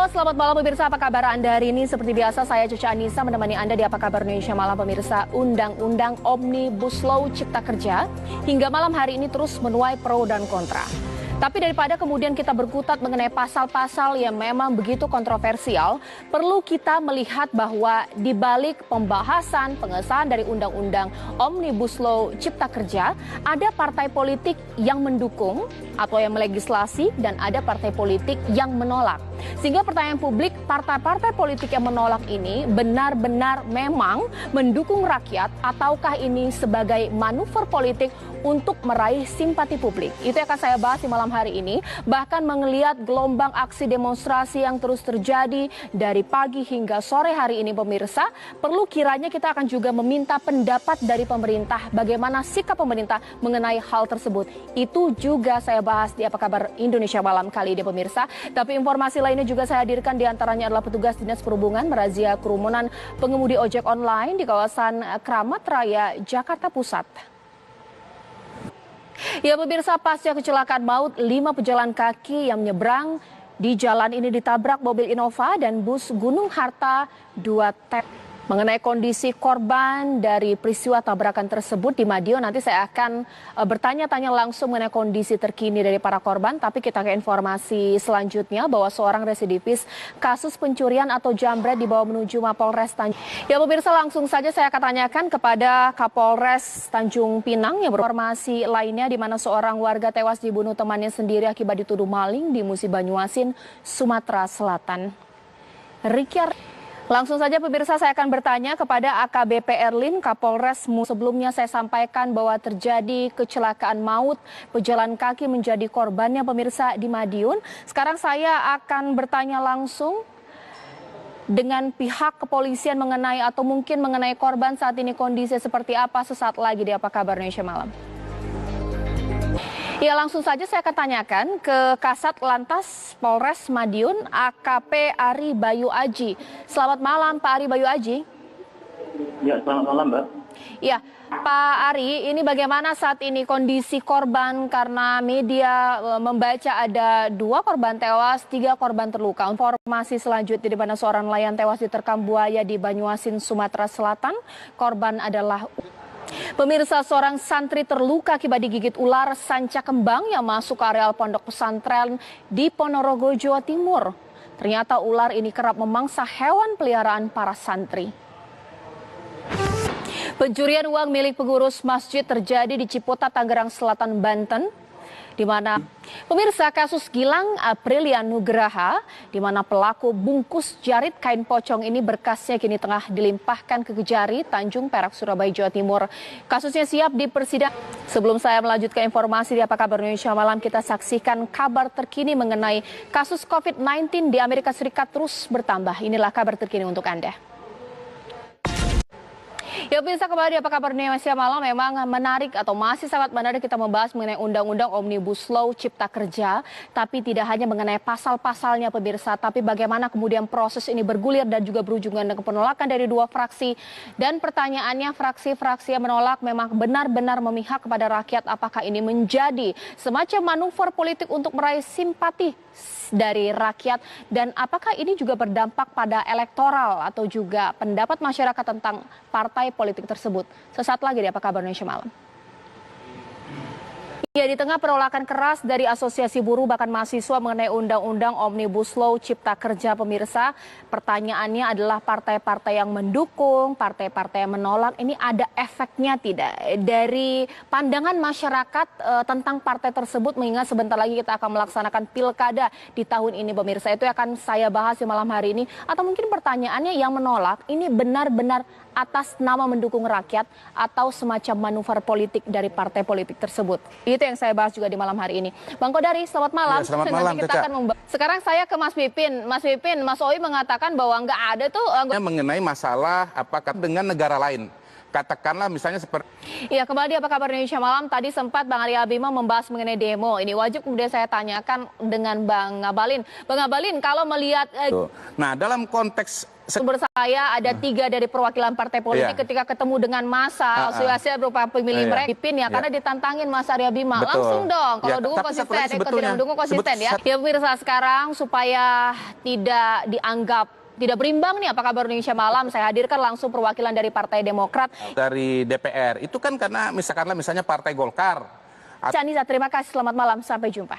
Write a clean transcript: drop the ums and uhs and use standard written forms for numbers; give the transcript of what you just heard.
Halo, selamat malam pemirsa. Apa kabar Anda hari ini? Seperti biasa, saya Caca Anissa menemani Anda di Apa Kabar Indonesia Malam pemirsa. Undang-undang Omnibus Law Cipta Kerja hingga malam hari ini terus menuai pro dan kontra. Tapi daripada kemudian kita berkutat mengenai pasal-pasal yang memang begitu kontroversial, perlu kita melihat bahwa di balik pembahasan pengesahan dari Undang-Undang Omnibus Law Cipta Kerja, ada partai politik yang mendukung atau yang melegislasi dan ada partai politik yang menolak. Sehingga pertanyaan publik, partai-partai politik yang menolak ini benar-benar memang mendukung rakyat ataukah ini sebagai manuver politik untuk meraih simpati publik? Itu yang akan saya bahas di malam hari ini. Bahkan melihat gelombang aksi demonstrasi yang terus terjadi dari pagi hingga sore hari ini pemirsa, perlu kiranya kita akan juga meminta pendapat dari pemerintah bagaimana sikap pemerintah mengenai hal tersebut. Itu juga saya bahas di Apa Kabar Indonesia Malam kali ini pemirsa. Tapi informasi lainnya juga saya hadirkan, diantaranya adalah petugas Dinas Perhubungan merazia kerumunan pengemudi ojek online di kawasan Kramat Raya, Jakarta Pusat. Ya pemirsa, pasca kecelakaan maut 5 pejalan kaki yang menyeberang di jalan ini ditabrak mobil Innova dan bus Gunung Harta 2T. Mengenai kondisi korban dari peristiwa tabrakan tersebut di Madiun, nanti saya akan bertanya-tanya langsung mengenai kondisi terkini dari para korban. Tapi kita ke informasi selanjutnya bahwa seorang residivis kasus pencurian atau jambret dibawa menuju Mapolres Tanjung. Ya pemirsa, langsung saja saya akan tanyakan kepada Kapolres Tanjung Pinang yang informasi lainnya di mana seorang warga tewas dibunuh temannya sendiri akibat dituduh maling di Musi Banyuasin, Sumatera Selatan. Langsung saja pemirsa, saya akan bertanya kepada AKBP Erlin, Kapolres. Sebelumnya saya sampaikan bahwa terjadi kecelakaan maut, pejalan kaki menjadi korbannya pemirsa di Madiun. Sekarang saya akan bertanya langsung dengan pihak kepolisian mengenai atau mungkin mengenai korban saat ini kondisi seperti apa sesaat lagi di Apa Kabar Indonesia Malam. Ya, langsung saja saya akan tanyakan ke Kasat Lantas Polres Madiun, AKP Ari Bayu Aji. Selamat malam Pak Ari Bayu Aji. Ya, selamat malam Mbak. Ya, Pak Ari, ini bagaimana saat ini kondisi korban karena media membaca ada 2 korban tewas, 3 korban terluka. Informasi selanjutnya di mana seorang nelayan tewas diterkam buaya di Banyuasin, Sumatera Selatan. Korban adalah pemirsa, seorang santri terluka akibat digigit ular sanca kembang yang masuk ke areal pondok pesantren di Ponorogo, Jawa Timur. Ternyata ular ini kerap memangsa hewan peliharaan para santri. Pencurian uang milik pengurus masjid terjadi di Ciputat, Tangerang Selatan, Banten. Di mana pemirsa kasus Gilang Aprilia Nugraha, di mana pelaku bungkus jarit kain pocong ini berkasnya kini tengah dilimpahkan ke Kejari, Tanjung Perak, Surabaya, Jawa Timur. Kasusnya siap dipersidangan. Sebelum saya melanjutkan informasi di Apa Kabar Indonesia Malam, kita saksikan kabar terkini mengenai kasus COVID-19 di Amerika Serikat terus bertambah. Inilah kabar terkini untuk Anda. Ya pemirsa, kembali di Apa Kabar Indonesia Malam, memang menarik atau masih sangat menarik kita membahas mengenai Undang-Undang Omnibus Law Cipta Kerja. Tapi tidak hanya mengenai pasal-pasalnya pemirsa, tapi bagaimana kemudian proses ini bergulir dan juga berujungan dengan penolakan dari 2 fraksi. Dan pertanyaannya, fraksi-fraksi yang menolak memang benar-benar memihak kepada rakyat. Apakah ini menjadi semacam manuver politik untuk meraih simpati dari rakyat, dan apakah ini juga berdampak pada elektoral atau juga pendapat masyarakat tentang partai politik tersebut? Sesaat lagi di Apa Kabar Indonesia Malam. Ya, di tengah penolakan keras dari Asosiasi Buruh bahkan mahasiswa mengenai Undang-Undang Omnibus Law Cipta Kerja pemirsa, pertanyaannya adalah partai-partai yang mendukung, partai-partai yang menolak, ini ada efeknya tidak dari pandangan masyarakat tentang partai tersebut, mengingat sebentar lagi kita akan melaksanakan pilkada di tahun ini pemirsa. Itu akan saya bahas di malam hari ini. Atau mungkin pertanyaannya, yang menolak ini benar-benar atas nama mendukung rakyat atau semacam manuver politik dari partai politik tersebut. Itu yang saya bahas juga di malam hari ini. Bang Kodari, selamat malam. Ya, selamat malam, kita akan sekarang saya ke Mas Pipin. Mas Oi mengatakan bahwa nggak ada tuh mengenai masalah apakah dengan negara lain. katakanlah misalnya seperti... Iya, kembali di Apa Kabar Indonesia Malam. Tadi sempat Bang Arya Bima membahas mengenai demo. Ini wajib kemudian saya tanyakan dengan Bang Ngabalin. Bang Ngabalin, kalau melihat... Nah, dalam konteks... Sumber saya ada 3 dari perwakilan partai politik ketika ketemu dengan massa asosiasi berupa pemilih mereka dipin ya karena ditantangin Mas Arya Bima. Langsung dong kalau dukung konsisten, kalau tidak mendukung konsisten ya. Ya pemirsa, sekarang supaya tidak dianggap tidak berimbang nih Apa Kabar Indonesia Malam, saya hadirkan langsung perwakilan dari Partai Demokrat. Dari DPR, itu kan karena misalnya Partai Golkar. Canisa, terima kasih, selamat malam, sampai jumpa.